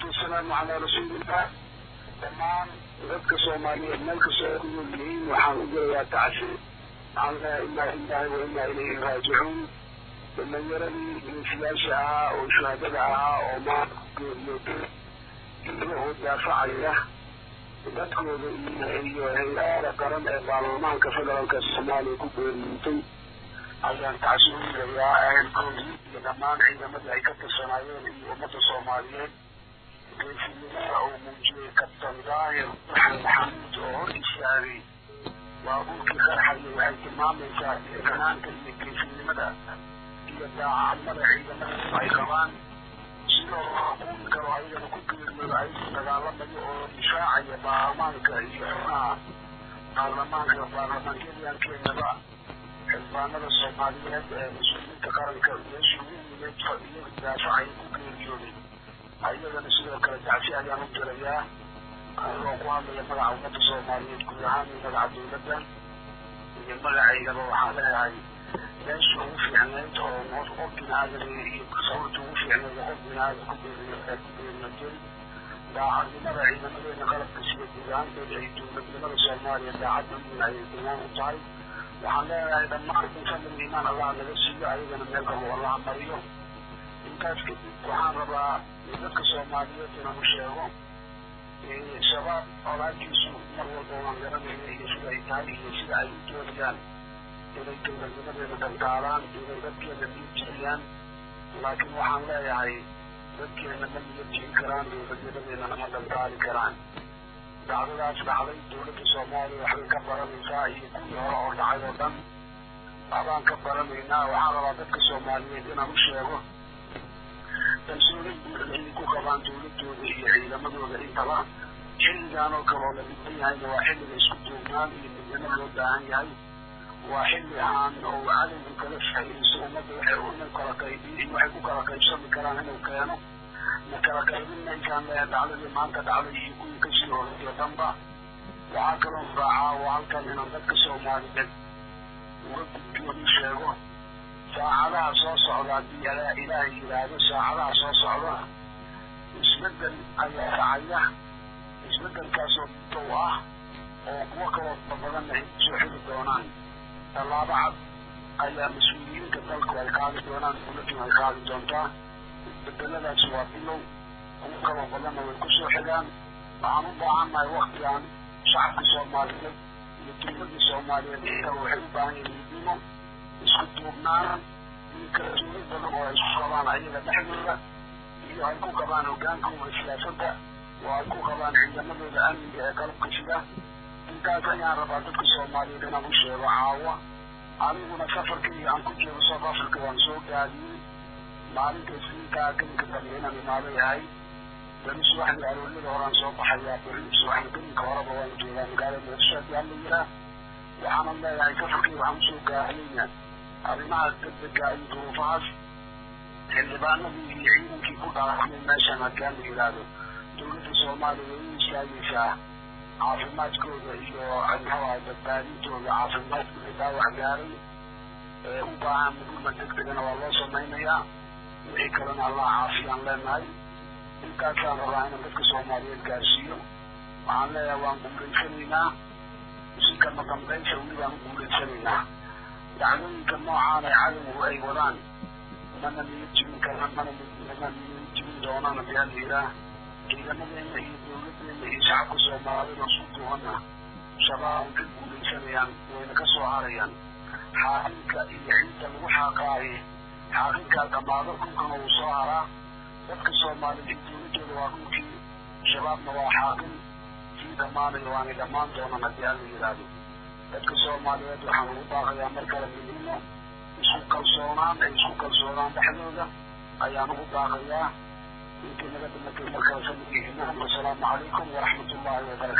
والسلام على رسول الله. تمام dadka Soomaaliyeed meel kasta ay ku yihiin waxaan u jeedaa tacsiir alla inna lillahi wa inna ilayhi raaji'uun dhammaanyaradii geesiyaasha ahaa oo shuhadada ahaa oo maanta iyagoo daafacaya dadkooda iyo hay'adaha qaran ee baarlamaanka federaalka Soomaaliya ku geeriyooday ayaan tacsiir u jeedaa ehelkoodii iyo dhammaan ciidamadii ay ka tirsanaayeen iyo ummadda Soomaaliyeed geesinimada uu muujiyey kabtan daahir maxamuud oo hor istaagay baabuurkii qarxayay waxay tilmaamaysaa deeganaanta iyo geesinimada iyo daacadnimada ciidamada ay qabaan sidoo xukuumi karo ayagana ku geeriyooda ayagoo dagaalamayo oo difaacaya baarlamaanka iyo xubnaha baarlamaankeenaba xildhibaanada Soomaaliyeed ee mas-uuliyiinta qaranka meesha ugu muhiimsan iyaga daafacaya ku geeriyooday ayagana sidoo kale tacsi ayaan u dirayaa anigoo ku hadlaya magaca ummadda Soomaaliyeed guud ahaan iyo magaca dowladda iyo magacaygaba waxaan leeyahay meesha ugu fiicneyd oo qof biniaadan iyo sawirta ugu fiicneyd oo qof biniaadan ku geeriyooday daacadnimada ciidamadeena qalabka sida guud ahaantooda ay dowladnimada Soomaaliya daacadnimada ayay tilmaan u tahay waxaan leeyahay dhammaan insan iimaan allah naga siiyo ayagana meel kabo allah mariyo intaas kadib waxaan rabaa dadka Soomaaliyeed inaan u sheego shabaab olaakiisu mar walba waan garanayna iyo sida ay tahay iyo sida ay u doonayaan inay dowladnimadeena dantaalaan inay dadkeena niyadjebiyaan laakiin waxaan leeyahay dadkeena ma niyadjebin karaan dowladnimadeena ma dantaali karaan dacdadaas dhacday dowladda Soomaaliya waxbay ka baranaysaa iyo kuwii hore oo dhacay oo dhan waxbaan ka baranaynaa waxaan rabaa dadka Soomaaliyeed inaan u sheego kalsooni buuxda inay ku qabaan dowladooda iyo ciidamadooda intaba xilligan oo kale oo la dhigtan yahayna waa xilliga isku duubnaan iyo midnimo loo baahan yahay waa xilli aan oo cadowga kala faa'iidaysto ummadda waxay ku kala qaybsami karaan inuu keeno ma kala qaybinna intaan leeyahay dhacdadii maanta dhacday iyo kuwii kasii horeeyo dhanba waxaa kaloo raacaa waa halkan inaan dadka Soomaaliyeed uga gudbiyo u sheego saacadaha soo socda haddii ilaahay yidhaahdo saacadaha soo socda isbeddel ayaa dhacaya isbeddelkaasoo dow ah oo kuwo kaloo badanna ay kusoo xili doonaan tallaabo cad ayaa mas-uuliyiinta dalku ay qaadi doonaan dowladdu ay qaadi doontaa isbeddeladaasi waa bilow kuwo kaloo badanna way kusoo xigaan waxaan u baahannahay waktigan shacabka Soomaaliyeed iyo dowladda Soomaaliyeed intaba waxay u baahan yihiin midnimo isku duubnaan iyo kalsooni badan oo ay isku qabaan ayaga dhexdooda iyo ay ku qabaan hogaankooda siyaasadda oo ay ku qabaan ciidamadooda amniga ee qalabka sida intaas ayaan rabaa dadka Soomaaliyeed inaan u sheego caawa aniguna safarkii aan ku joogo South Africa waan soo gaadiyey maalinta isniintaa gelinka dambe inaan imaado yahay beri subaxdii arooriyada horaan soo baxayaa beri subaxda gelinka horeba waan joogaa magaalada Muqdisho haddii alla yiraa waxaanan leeyahay safarkii waxaan usoo gaadiyeyna arrimaha degdega iyo duruufahaas xildhibaanadii iyo ciidankii ku dhaawacmay meeshan haddii alla yidhaahdo dowladda Soomaaliya way u istaagaysaa caafimaadkooda iyo maxaa badbaadintooda caafimaadkooda dhaawac gaaray ee u baahan gurma degdegana waa loo samaynayaa wixii kalena allah caafiyaan leenahay intaasaan rabaa inaan dadka Soomaaliyeed gaarsiiyo waxaan leeyahay waan guulaysanaynaa si kama dambaysa weligaan u guulaysanaynaa dacdooyinka noocaan ee cadowgu ay wadaan mana niyad jebin karaan mana niyad jebin doonaan haddii alla yiraa ciidamadeena iyo dowladdeena iyo shacabka Soomaaliyeed oo isku duubanna shabaab ka guulaysanayaan wayna ka soo harayaan xaakinka iyo ciidda lagu xaaqaaye xaakinkaa dhammaado dhulkana wuu soo haraa dadka Soomaaliyeed iyo dowladdooda waa dhulkii shabaabna waa xaakin sii dhammaanayo waanay dhammaan doonaan haddii alla yidhaahdo dadka Soomaaliyeed waxaan ugu baaqayaa mar kale midnimo isku kalsoonaan dhexdooda ayaan ugu baaqayaa intii naga dhimatay mar kale samigii asalaamu calaykum waraxmatullaahi wabarakaatu